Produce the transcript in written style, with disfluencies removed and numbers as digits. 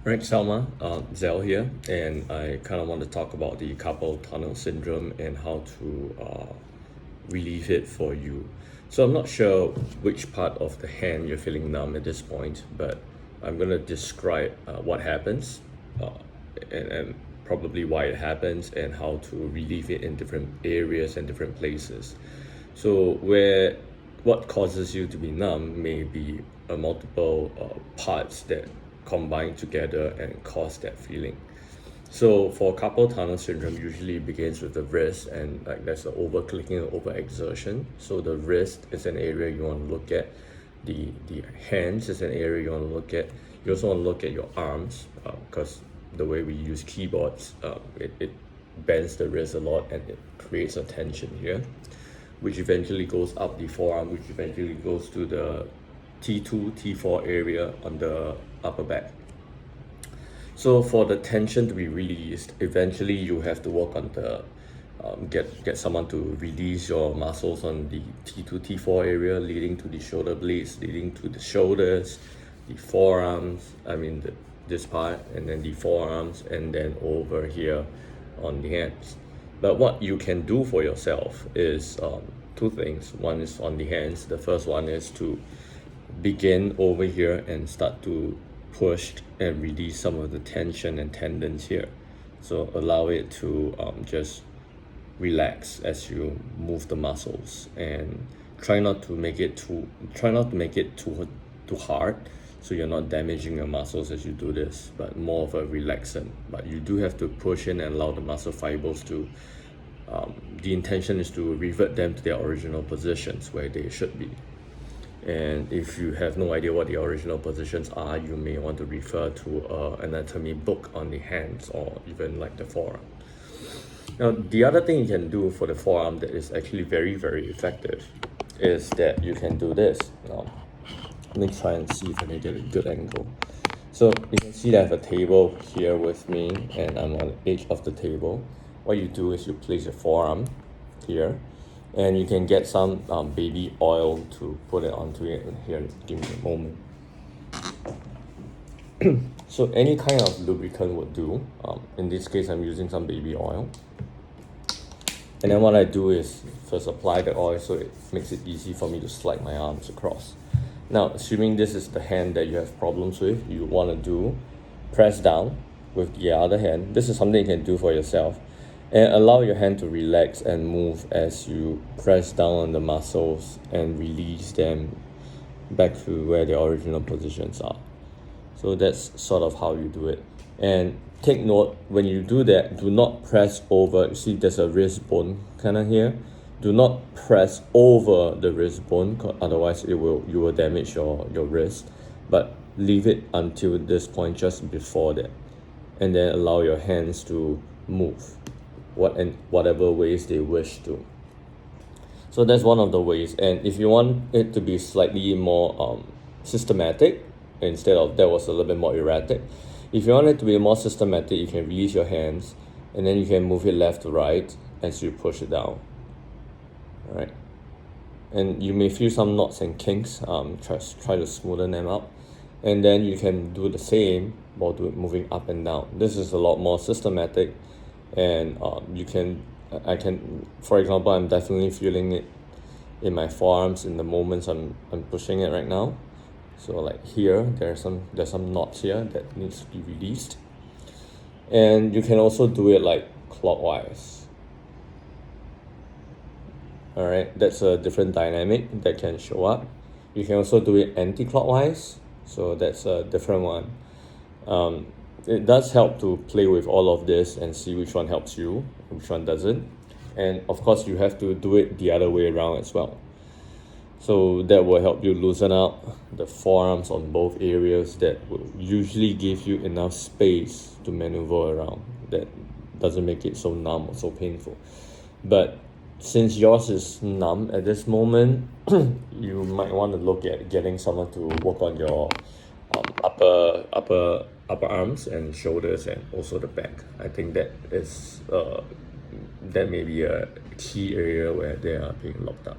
Right, Salma, Zell here, and I kind of want to talk about the carpal tunnel syndrome and how to relieve it for you. So I'm not sure which part of the hand you're feeling numb at this point, but I'm going to describe what happens and probably why it happens and how to relieve it in different areas and different places. So what causes you to be numb may be multiple parts that combine together and cause that feeling. So for carpal tunnel syndrome, usually begins with the wrist, and like there's an over clicking or over exertion. So the wrist is an area you want to look at. The hands is an area you want to look at. You also want to look at your arms because the way we use keyboards, it bends the wrist a lot and it creates a tension here, which eventually goes up the forearm, which eventually goes to the T2, T4 area on the upper back. So for the tension to be released, eventually you have to work on the get someone to release your muscles on the T2, T4 area, leading to the shoulder blades, leading to the shoulders, the forearms, this part, and then the forearms, and then over here on the hands. But what you can do for yourself is two things. One is on the hands. The first one is to begin over here and start to push and release some of the tension and tendons here. So allow it to just relax as you move the muscles, and try not to make it too hard, so you're not damaging your muscles as you do this, but more of a relaxant. But you do have to push in and allow the muscle fibers to the intention is to revert them to their original positions where they should be. And if you have no idea what the original positions are, you may want to refer to an anatomy book on the hands or even like the forearm. Now, the other thing you can do for the forearm that is actually very, very effective is that you can do this. Now, let me try and see if I can get a good angle. So you can see that I have a table here with me and I'm on the edge of the table. What you do is you place your forearm here, and you can get some baby oil to put it onto it. Here, give me a moment. So any kind of lubricant would do. In this case, I'm using some baby oil. And then what I do is first apply the oil so it makes it easy for me to slide my arms across. Now, assuming this is the hand that you have problems with, you want to do press down with the other hand. This is something you can do for yourself. And allow your hand to relax and move as you press down on the muscles and release them back to where their original positions are. So that's sort of how you do it. And take note, when you do that, do not press over. You see there's a wrist bone kind of here. Do not press over the wrist bone, otherwise you will damage your wrist. But leave it until this point, just before that. And then allow your hands to move whatever ways they wish to. So that's one of the ways. And if you want it to be slightly more systematic, instead of that was a little bit more erratic, if you want it to be more systematic, you can release your hands and then you can move it left to right as you push it down. All right, and you may feel some knots and kinks. Try to smoothen them out, and then you can do the same while moving up and down. This is a lot more systematic. And I can, for example, I'm definitely feeling it in my forearms in the moments I'm pushing it right now. So like here, there's some knots here that needs to be released. And you can also do it like clockwise. All right, that's a different dynamic that can show up. You can also do it anti-clockwise, so that's a different one. It does help to play with all of this and see which one helps you, which one doesn't. And of course, you have to do it the other way around as well. So that will help you loosen up the forearms on both areas. That will usually give you enough space to maneuver around. That doesn't make it so numb or so painful. But since yours is numb at this moment, you might want to look at getting someone to work on your upper arms and shoulders, and also the back. I think that is that may be a key area where they are being locked up.